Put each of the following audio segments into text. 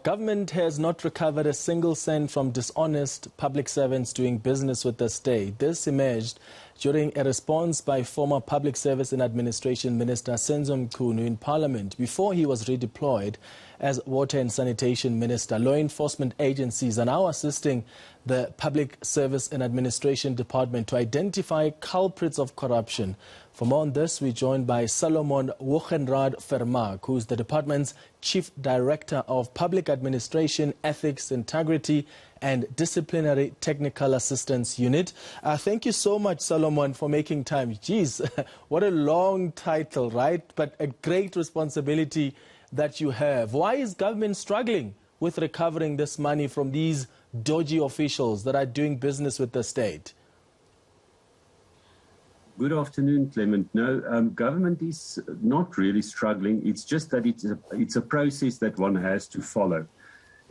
Government has not recovered a single cent from dishonest public servants doing business with the state. This emerged during a response by former Public Service and Administration Minister Senzo Mchunu in Parliament before he was redeployed as Water and Sanitation Minister. Law enforcement agencies are now assisting the Public Service and Administration Department to identify culprits of corruption. For more on this, we're joined by Salomon Hoogenraad-Vermaak, who's the department's Chief Director of Public Administration, Ethics, Integrity and Disciplinary Technical Assistance Unit. Thank you so much, Salomon, for making time. Geez, what a long title, right? But a great responsibility that you have. Why is government struggling with recovering this money from these dodgy officials that are doing business with the state? Good afternoon, Clement. No, government is not really struggling. It's just that it's a process that one has to follow.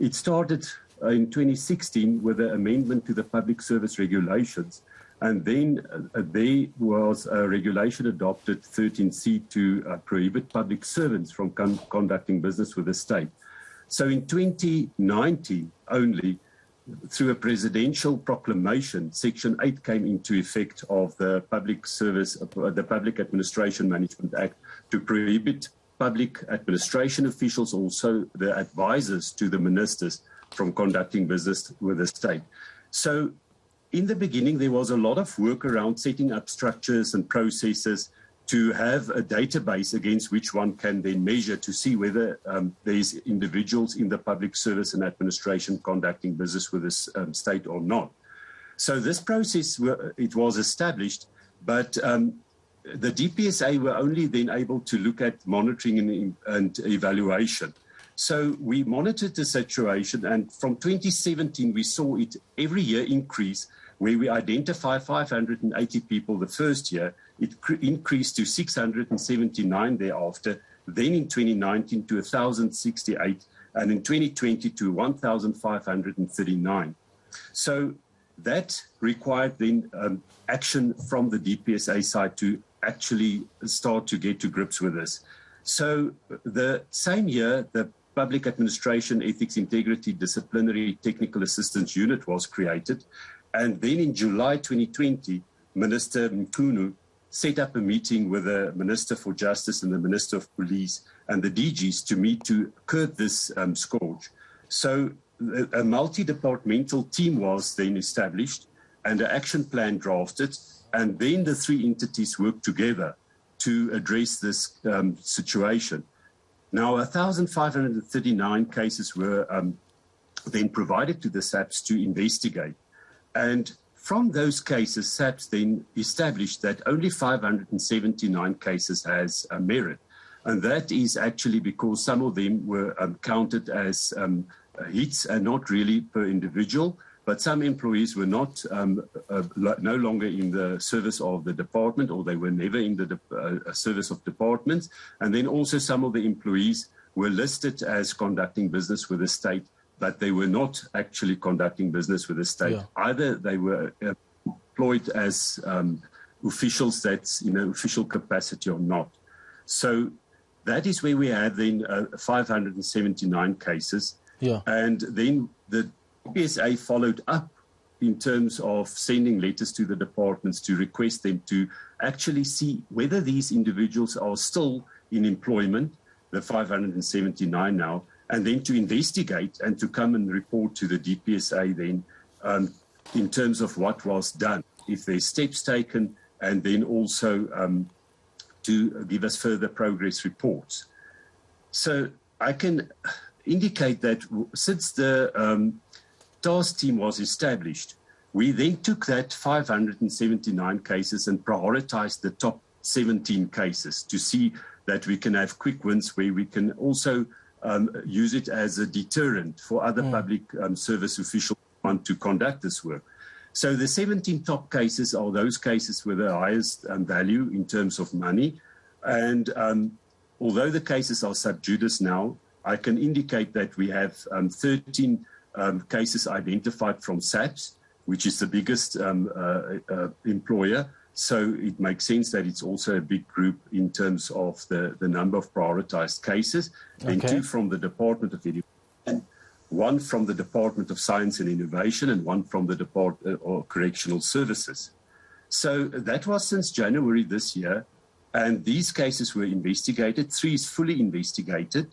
It started in 2016 with an amendment to the public service regulations, and then there was a regulation adopted, 13C, to prohibit public servants from conducting business with the state. So in 2019 only, through a presidential proclamation, Section 8 came into effect of the Public Administration Management Act to prohibit public administration officials, also the advisors to the ministers, from conducting business with the state. So in the beginning, there was a lot of work around setting up structures and processes to have a database against which one can then measure to see whether there's individuals in the public service and administration conducting business with the state or not. So this process, it was established, but the DPSA were only then able to look at monitoring and evaluation. So we monitored the situation, and from 2017, we saw it every year increase, where we identify 580 people the first year. It increased to 679 thereafter, then in 2019 to 1,068, and in 2020 to 1,539. So that required then action from the DPSA side to actually start to get to grips with this. So the same year, the Public Administration, Ethics, Integrity, Disciplinary Technical Assistance Unit was created. And then in July 2020, Minister Mchunu set up a meeting with the Minister for Justice and the Minister of Police and the DGs to meet to curb this scourge. So a multi-departmental team was then established and an action plan drafted, and then the three entities worked together to address this situation. Now, 1,539 cases were then provided to the SAPS to investigate. And from those cases, SAPS then established that only 579 cases has merit. And that is actually because some of them were counted as hits and not really per individual, but some employees were not no longer in the service of the department, or they were never in the service of departments. And then also some of the employees were listed as conducting business with the state, but they were not actually conducting business with the state. Yeah. Either they were employed as officials that's in an official capacity or not. So that is where we had then 579 cases. Yeah. And then the DPSA followed up in terms of sending letters to the departments to request them to actually see whether these individuals are still in employment, the 579 now, and then to investigate and to come and report to the DPSA then in terms of what was done, if there's steps taken, and then also to give us further progress reports. So I can indicate that since the task team was established, we then took that 579 cases and prioritized the top 17 cases to see that we can have quick wins where we can also use it as a deterrent for other public service officials who want to conduct this work. So the 17 top cases are those cases with the highest value in terms of money. And although the cases are sub judice now, I can indicate that we have 13 cases identified from SAPS, which is the biggest employer. So it makes sense that it's also a big group in terms of the number of prioritized cases, and two from the Department of Education, one from the Department of Science and Innovation and one from the Department of Correctional Services. So that was since January this year, and these cases were investigated. 3 is fully investigated,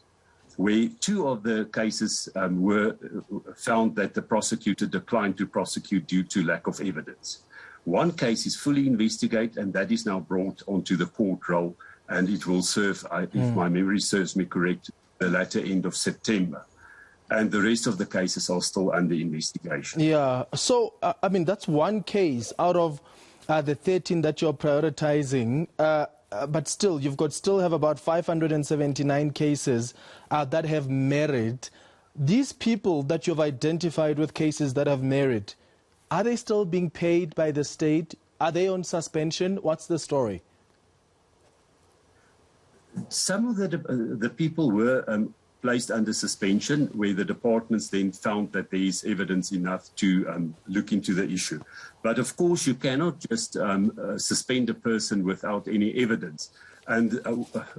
where 2 of the cases were found that the prosecutor declined to prosecute due to lack of evidence. 1 case is fully investigated, and that is now brought onto the court roll, and it will serve, if my memory serves me correct, the latter end of September. And the rest of the cases are still under investigation. Yeah, so, I mean, that's 1 case out of the 13 that you're prioritizing, but still, still have about 579 cases that have merit. These people that you've identified with cases that have merit, are they still being paid by the state? Are they on suspension? What's the story? Some of the people were placed under suspension, where the departments then found that there is evidence enough to look into the issue. But of course, you cannot just suspend a person without any evidence. And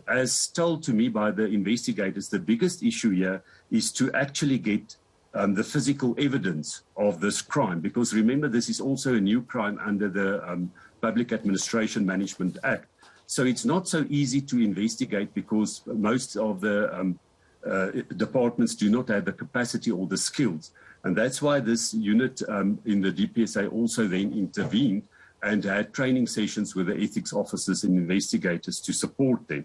as told to me by the investigators, the biggest issue here is to actually get the physical evidence of this crime. Because remember, this is also a new crime under the Public Administration Management Act. So it's not so easy to investigate because most of the departments do not have the capacity or the skills. And that's why this unit in the DPSA also then intervened and had training sessions with the ethics officers and investigators to support them.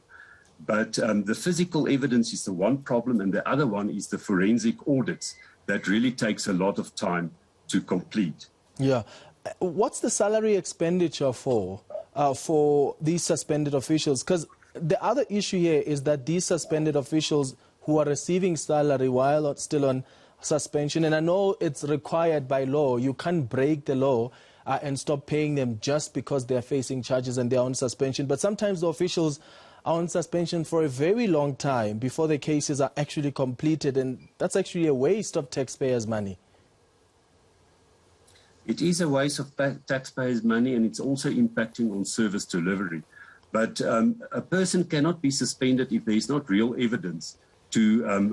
But the physical evidence is the one problem, and the other one is the forensic audits that really takes a lot of time to complete. Yeah. What's the salary expenditure for these suspended officials? Because the other issue here is that these suspended officials who are receiving salary while still on suspension, and I know it's required by law, you can't break the law and stop paying them just because they're facing charges and they're on suspension. But sometimes the officials are on suspension for a very long time before the cases are actually completed, and that's actually a waste of taxpayers' money. It is a waste of taxpayers' money, and it's also impacting on service delivery. But a person cannot be suspended if there is not real evidence to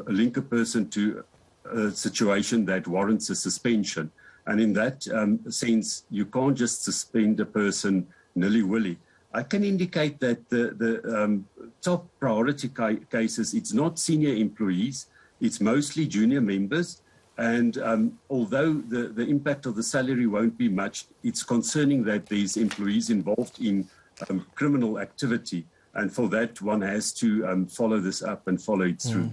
link a person to a situation that warrants a suspension. And in that sense, you can't just suspend a person nilly-willy. I can indicate that the top priority cases, it's not senior employees, it's mostly junior members. And although the impact of the salary won't be much, it's concerning that there's employees involved in criminal activity. And for that, one has to follow this up and follow it through.